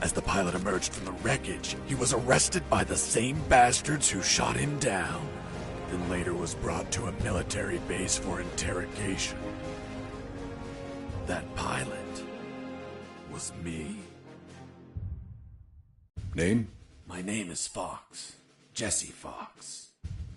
As the pilot emerged from the wreckage, he was arrested by the same bastards who shot him down, then later was brought to a military base for interrogation. That pilot was me. Name? My name is Fox. Jesse Fox.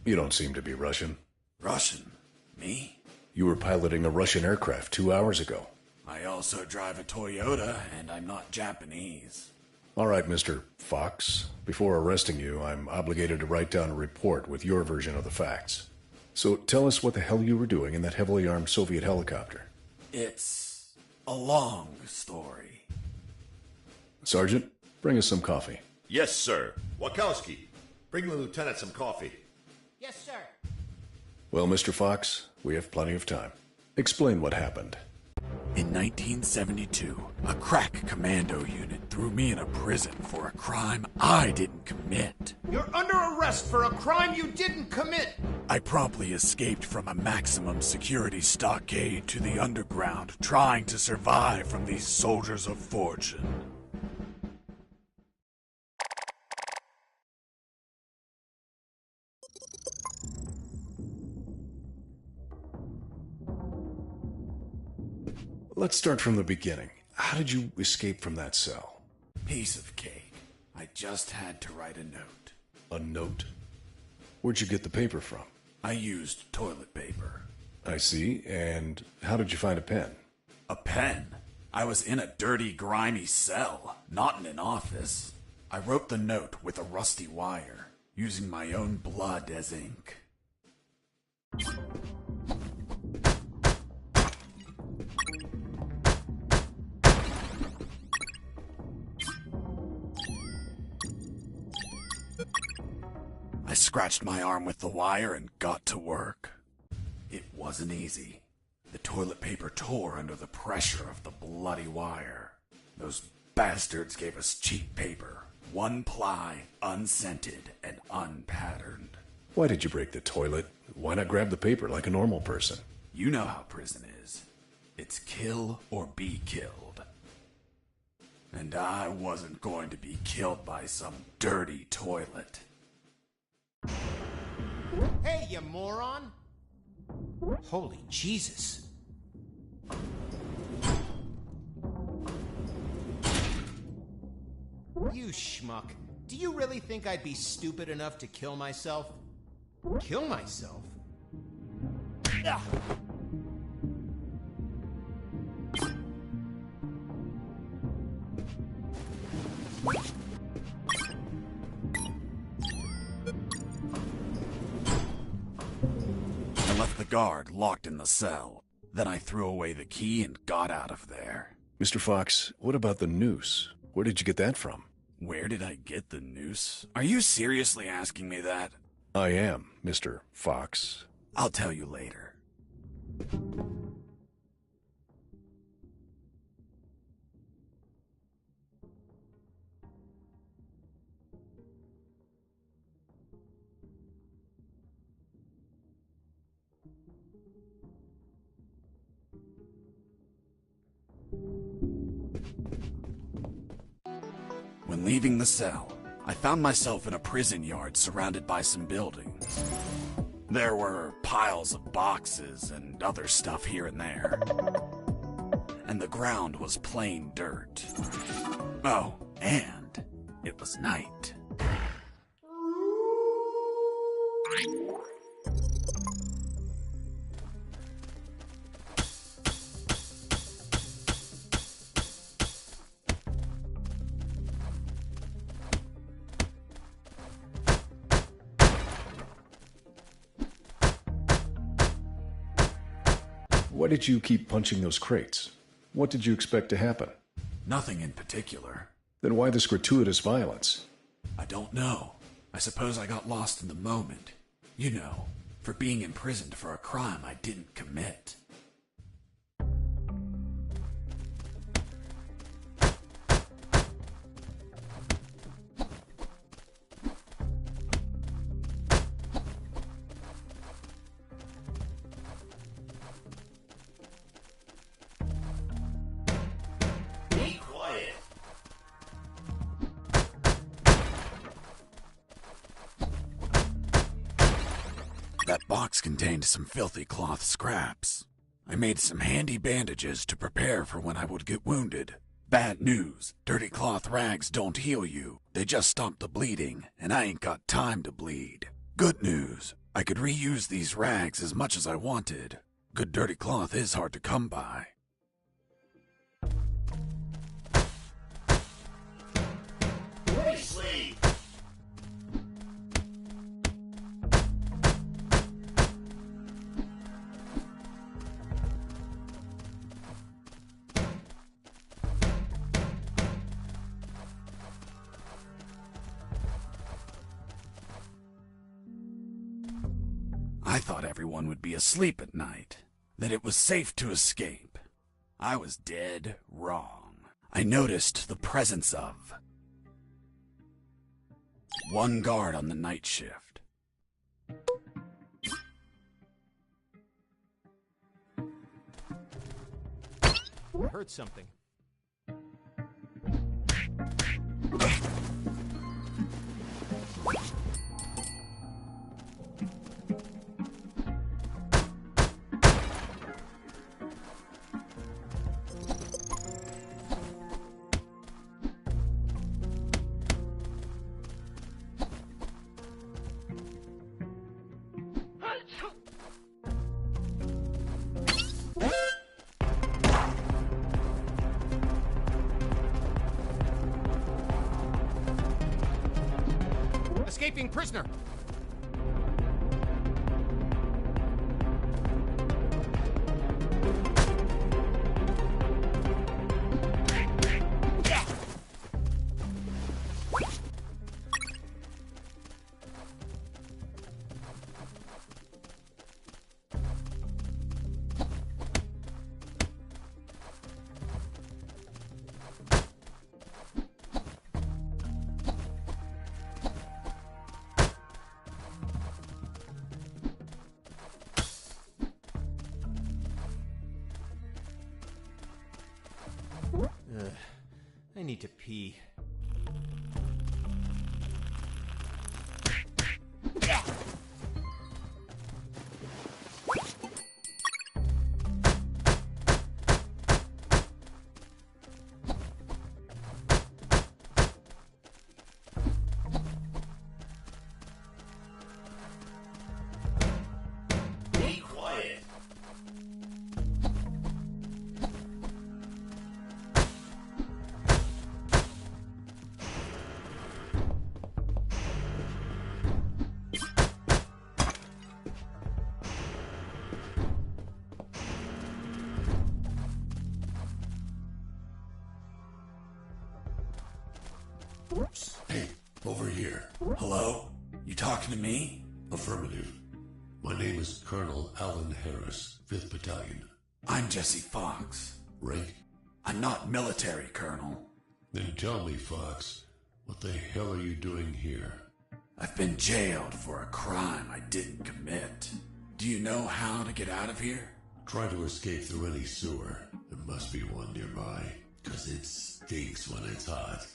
You don't seem to be Russian. Russian? Me? You were piloting a Russian aircraft 2 hours ago. I also drive a Toyota, and I'm not Japanese. All right, Mr. Fox. Before arresting you, I'm obligated to write down a report with your version of the facts. So tell us what the hell you were doing in that heavily armed Soviet helicopter. It's a long story. Sergeant, bring us some coffee. Yes, sir. Wachowski, bring the lieutenant some coffee. Yes, sir. Well, Mr. Fox, we have plenty of time. Explain what happened. In 1972, a crack commando unit threw me in a prison for a crime I didn't commit. You're under arrest for a crime you didn't commit. I promptly escaped from a maximum security stockade to the underground, trying to survive from these soldiers of fortune. Let's start from the beginning. How did you escape from that cell? Piece of cake. I just had to write a note. A note? Where'd you get the paper from? I used toilet paper. I see. And how did you find a pen? A pen? I was in a dirty, grimy cell, not in an office. I wrote the note with a rusty wire, using my own blood as ink. I scratched my arm with the wire and got to work. It wasn't easy. The toilet paper tore under the pressure of the bloody wire. Those bastards gave us cheap paper, one ply, unscented, and unpatterned. Why did you break the toilet? Why not grab the paper like a normal person? You know how prison is. It's kill or be killed. And I wasn't going to be killed by some dirty toilet. Hey, you moron! Holy Jesus. You schmuck. Do you really think I'd be stupid enough to kill myself? Kill myself? Ugh. I left the guard locked in the cell. Then I threw away the key and got out of there. Mr. Fox, what about the noose? Where did you get that from? Where did I get the noose? Are you seriously asking me that? I am, Mr. Fox. I'll tell you later. When leaving the cell, I found myself in a prison yard surrounded by some buildings. There were piles of boxes and other stuff here and there. And the ground was plain dirt. Oh, and it was night. Why did you keep punching those crates? What did you expect to happen? Nothing in particular. Then why this gratuitous violence? I don't know. I suppose I got lost in the moment. You know, for being imprisoned for a crime I didn't commit. contained some filthy cloth scraps. I made some handy bandages to prepare for when I would get wounded. Bad news, dirty cloth rags don't heal you. They just stop the bleeding, and I ain't got time to bleed. Good news, I could reuse these rags as much as I wanted. Good dirty cloth is hard to come by. Hey, sleep! I thought everyone would be asleep at night, that it was safe to escape. I was dead wrong. I noticed the presence of one guard on the night shift. I heard something. Escaping prisoner! I need to pee. Be quiet! Hey, over here. Hello? You talking to me? Affirmative. My name is Colonel Alan Harris, 5th Battalion. I'm Jesse Fox. Rank? I'm not military, Colonel. Then tell me, Fox, what the hell are you doing here? I've been jailed for a crime I didn't commit. Do you know how to get out of here? Try to escape through any sewer. There must be one nearby, 'cause it stinks when it's hot.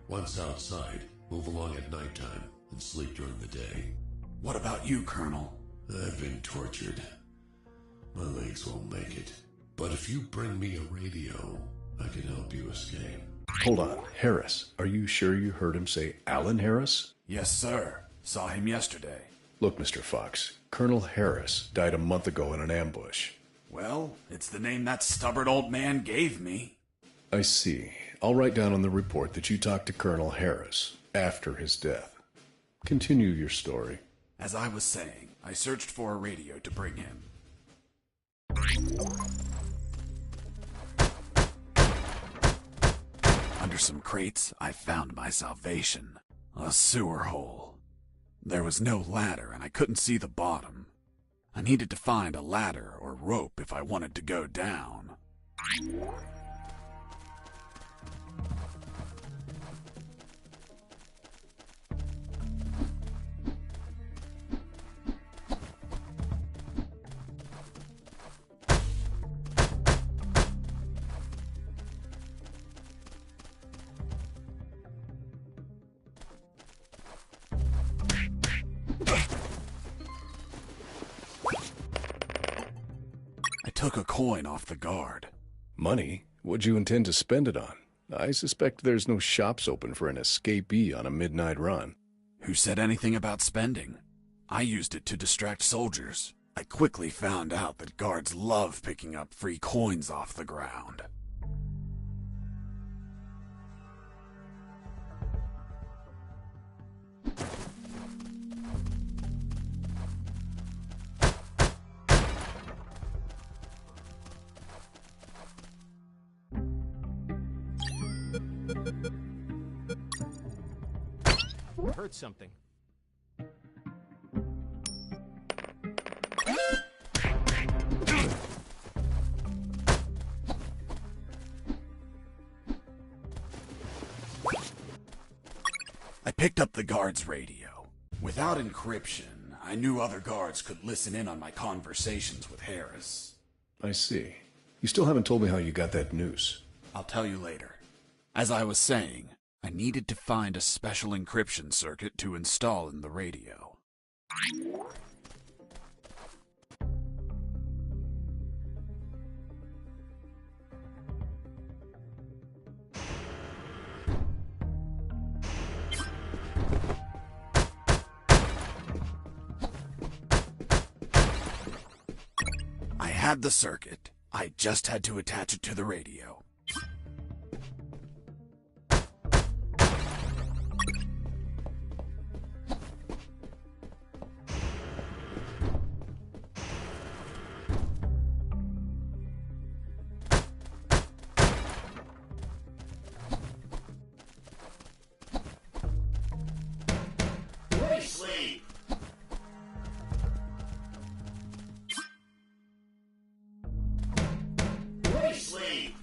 Once outside, move along at nighttime and sleep during the day. What about you, Colonel? I've been tortured. My legs won't make it. But if you bring me a radio, I can help you escape. Hold on, Harris. Are you sure you heard him say Alan Harris? Yes, sir. Saw him yesterday. Look, Mr. Fox, Colonel Harris died a month ago in an ambush. Well, it's the name that stubborn old man gave me. I see. I'll write down on the report that you talked to Colonel Harris after his death. Continue your story. As I was saying, I searched for a radio to bring him. Under some crates, I found my salvation. A sewer hole. There was no ladder, and I couldn't see the bottom. I needed to find a ladder or rope if I wanted to go down. took a coin off the guard. Money? What'd you intend to spend it on? I suspect there's no shops open for an escapee on a midnight run. Who said anything about spending? I used it to distract soldiers. I quickly found out that guards love picking up free coins off the ground. I heard something. I picked up the guard's radio. Without encryption, I knew other guards could listen in on my conversations with Harris. I see. You still haven't told me how you got that noose. I'll tell you later. As I was saying, I needed to find a special encryption circuit to install in the radio. I had the circuit. I just had to attach it to the radio. Sleep. Sleep.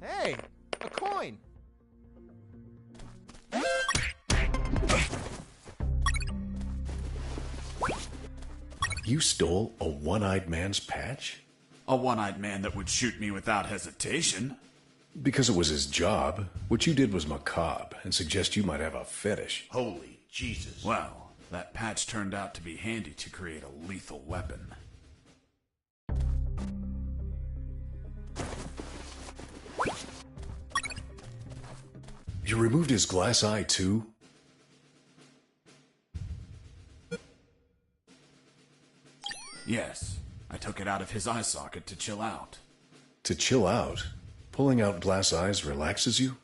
Hey, a coin! You stole a one-eyed man's patch? A one-eyed man that would shoot me without hesitation. Because it was his job. What you did was macabre and suggest you might have a fetish. Holy Jesus. Well, that patch turned out to be handy to create a lethal weapon. You removed his glass eye too? Yes, I took it out of his eye socket to chill out. To chill out? Pulling out glass eyes relaxes you?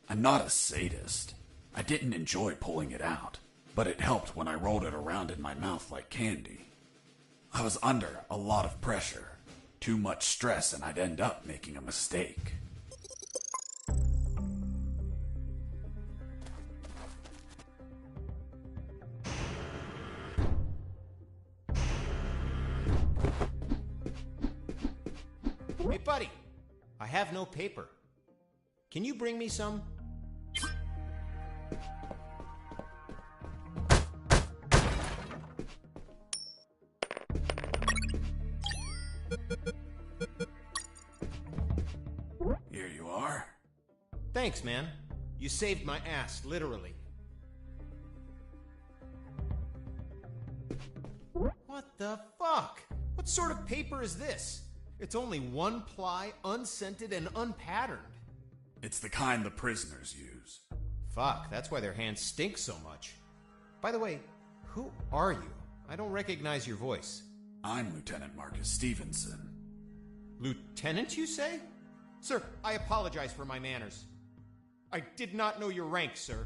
I'm not a sadist. I didn't enjoy pulling it out, but it helped when I rolled it around in my mouth like candy. I was under a lot of pressure, too much stress, and I'd end up making a mistake. Hey, buddy, I have no paper. Can you bring me some? Here you are. Thanks, man. You saved my ass, literally. What the fuck? What sort of paper is this? It's only one ply, unscented, and unpatterned. It's the kind the prisoners use. Fuck, that's why their hands stink so much. By the way, who are you? I don't recognize your voice. I'm Lieutenant Marcus Stevenson. Lieutenant, you say? Sir, I apologize for my manners. I did not know your rank, sir.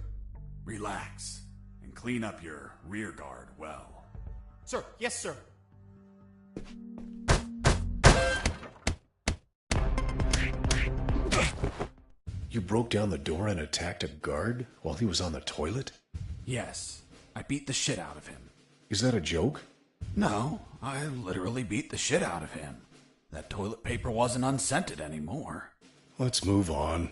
Relax, and clean up your rear guard well. Sir, yes, sir. You broke down the door and attacked a guard while he was on the toilet? Yes, I beat the shit out of him. Is that a joke? No, I literally beat the shit out of him. That toilet paper wasn't unscented anymore. Let's move on.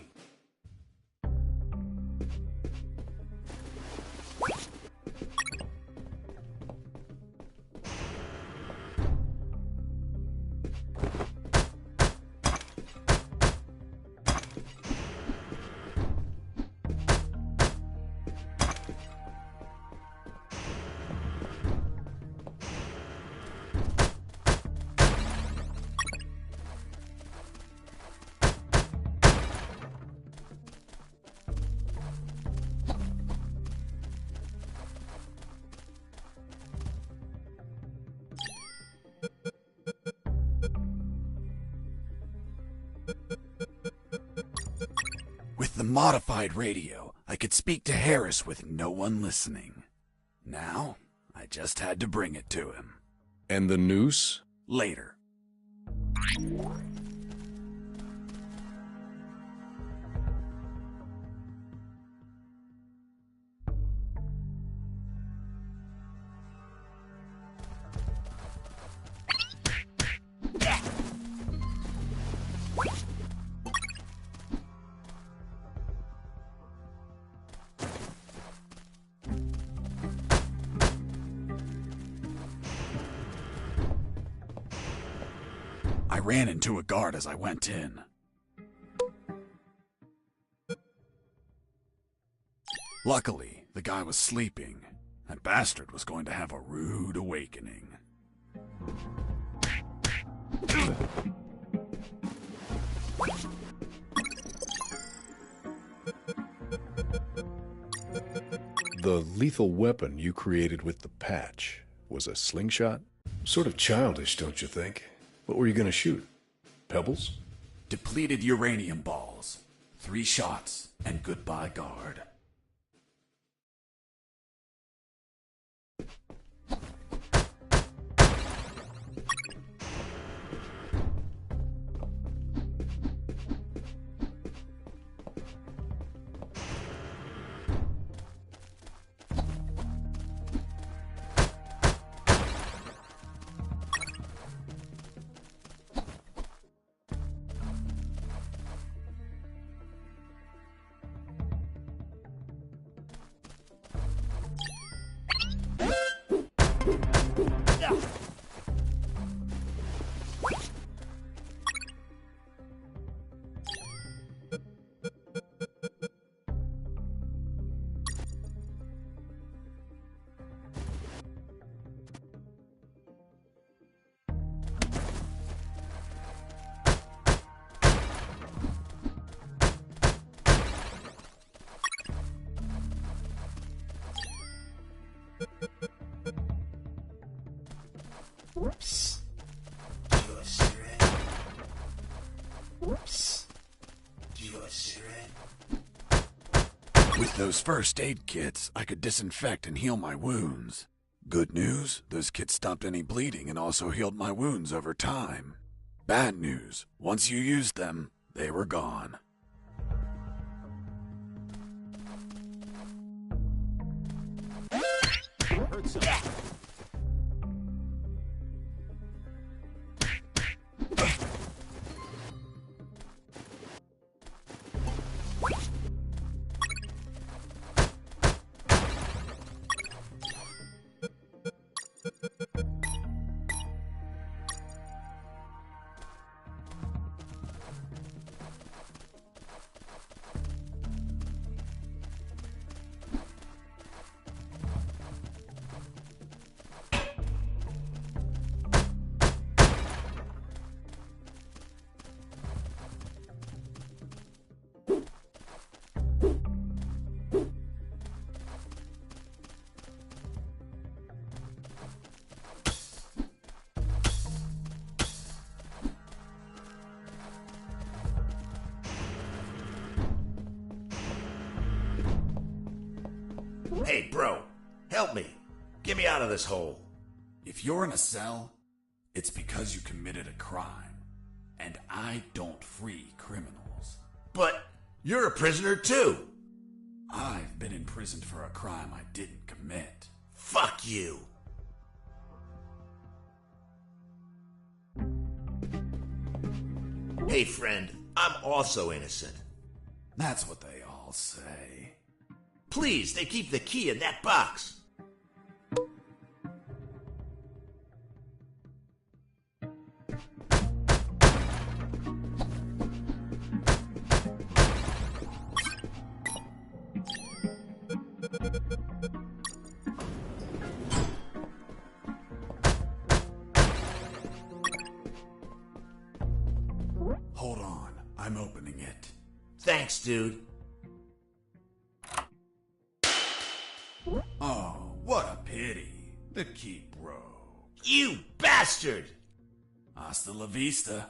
With the modified radio, I could speak to Harris with no one listening. Now, I just had to bring it to him. And the noose? Later. I ran into a guard as I went in. Luckily, the guy was sleeping. That bastard was going to have a rude awakening. The lethal weapon you created with the patch was a slingshot? Sort of childish, don't you think? What were you going to shoot? Pebbles? Depleted uranium balls. 3 shots, and goodbye, guard. Whoops. Do you want a cigarette? Whoops. Do you want a cigarette? With those first aid kits, I could disinfect and heal my wounds. Good news, those kits stopped any bleeding and also healed my wounds over time. Bad news, once you used them, they were gone. Heard something. Hey, bro, help me. Get me out of this hole. If you're in a cell, it's because you committed a crime. And I don't free criminals. But you're a prisoner too. I've been imprisoned for a crime I didn't commit. Fuck you. Hey, friend, I'm also innocent. That's what they all say. Please, they keep the key in that box. Hold on, I'm opening it. Thanks, dude. Oh, what a pity. The key broke. You bastard! Hasta la vista.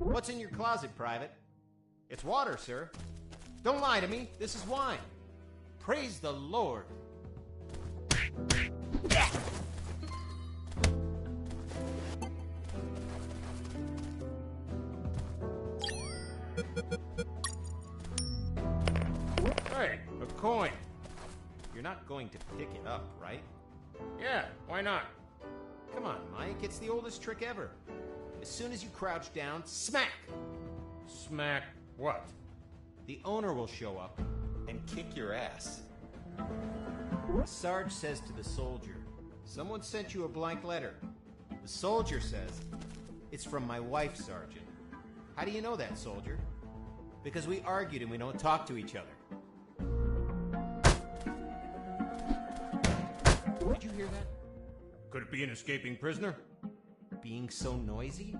What's in your closet, Private? It's water, sir. Don't lie to me. This is wine. Praise the Lord. Hey, a coin. You're not going to pick it up, right? Yeah, why not? Come on, Mike. It's the oldest trick ever. As soon as you crouch down, smack! Smack what? The owner will show up and kick your ass. The Sarge says to the soldier, "Someone sent you a blank letter." The soldier says, "It's from my wife, Sergeant." How do you know that, soldier? Because we argued and we don't talk to each other. Did you hear that? Could it be an escaping prisoner? Being so noisy?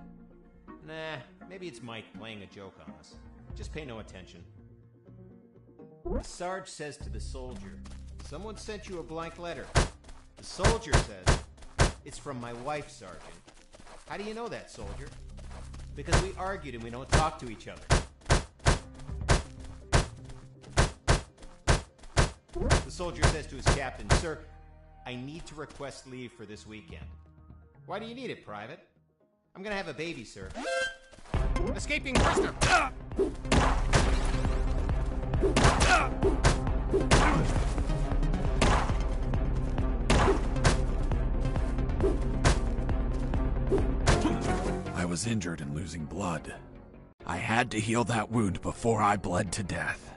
Nah, maybe it's Mike playing a joke on us. Just pay no attention. The Sarge says to the soldier, "Someone sent you a blank letter." The soldier says, "It's from my wife, Sergeant." How do you know that, soldier? Because we argued and we don't talk to each other. The soldier says to his captain, "Sir, I need to request leave for this weekend." "Why do you need it, Private?" "I'm gonna have a baby, sir." Escaping prisoner! I was injured and losing blood. I had to heal that wound before I bled to death.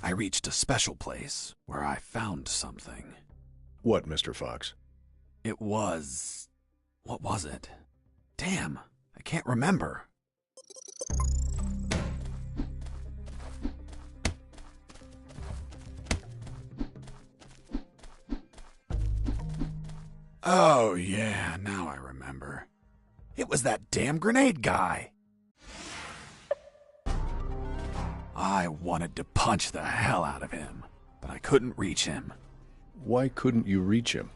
I reached a special place where I found something. What, Mr. Fox? It was... what was it? Damn, I can't remember. Oh, yeah, now I remember. It was that damn grenade guy. I wanted to punch the hell out of him, but I couldn't reach him. Why couldn't you reach him?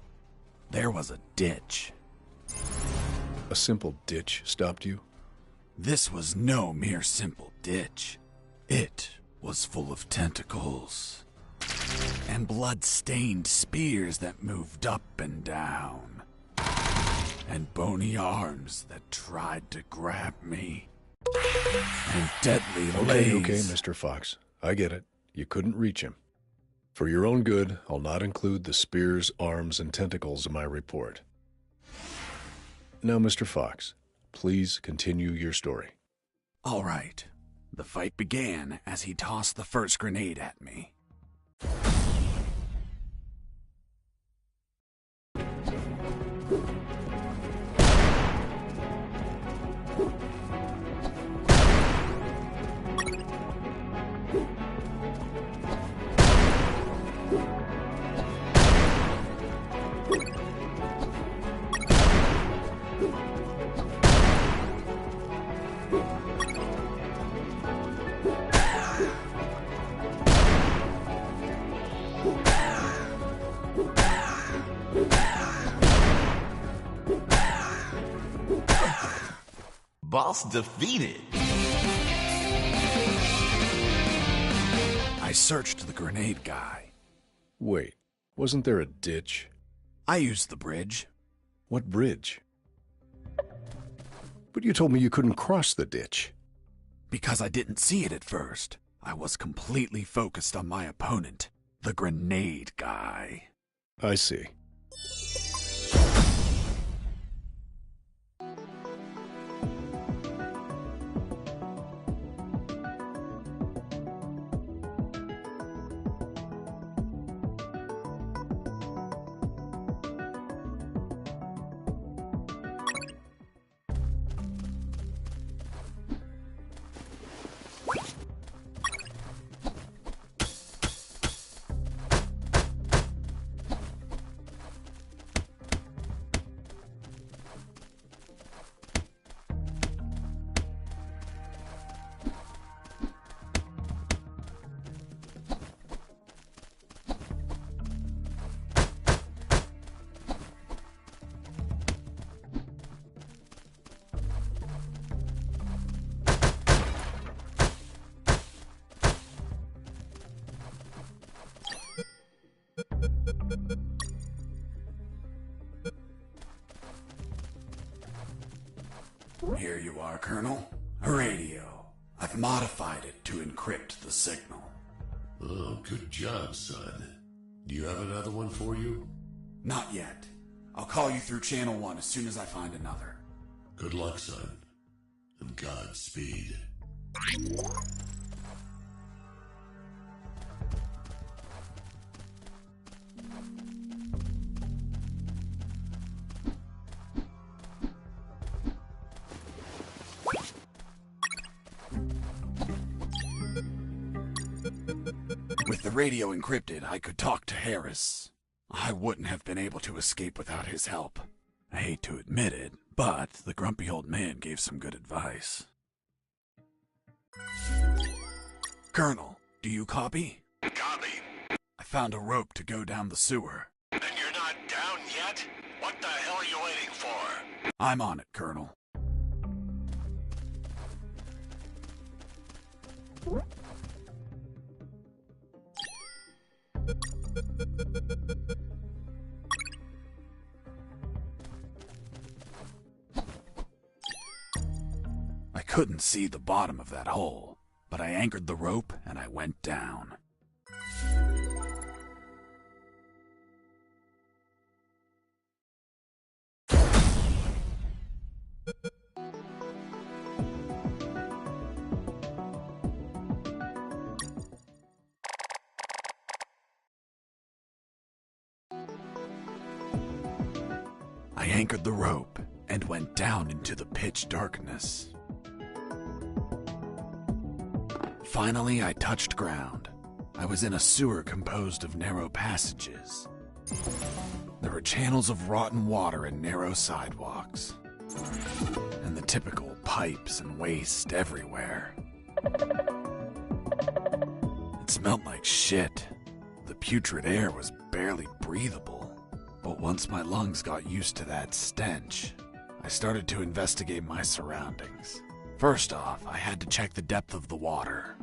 There was a ditch. A simple ditch stopped you? This was no mere simple ditch. It was full of tentacles and blood-stained spears that moved up and down, and bony arms that tried to grab me, and deadly Okay, lays. Mr. Fox. I get it. You couldn't reach him. For your own good, I'll not include the spears, arms, and tentacles in my report. Now, Mr. Fox, please continue your story. All right. The fight began as he tossed the first grenade at me. Boss defeated. I searched the grenade guy. Wait, wasn't there a ditch? I used the bridge. What bridge? But you told me you couldn't cross the ditch. Because I didn't see it at first. I was completely focused on my opponent, the grenade guy. I see. Here you are, Colonel. A radio. I've modified it to encrypt the signal. Oh, good job, son. Do you have another one for you? Not yet. I'll call you through Channel 1 as soon as I find another. Good luck, son. And Godspeed. With the radio encrypted, I could talk to Harris. I wouldn't have been able to escape without his help. I hate to admit it, but the grumpy old man gave some good advice. Colonel, do you copy? Copy. I found a rope to go down the sewer. And you're not down yet? What the hell are you waiting for? I'm on it, Colonel. I couldn't see the bottom of that hole, but I anchored the rope and I went down. I anchored the rope and went down into the pitch darkness. Finally, I touched ground. I was in a sewer composed of narrow passages. There were channels of rotten water and narrow sidewalks, and the typical pipes and waste everywhere. It smelled like shit. The putrid air was barely breathable. But once my lungs got used to that stench, I started to investigate my surroundings. First off, I had to check the depth of the water.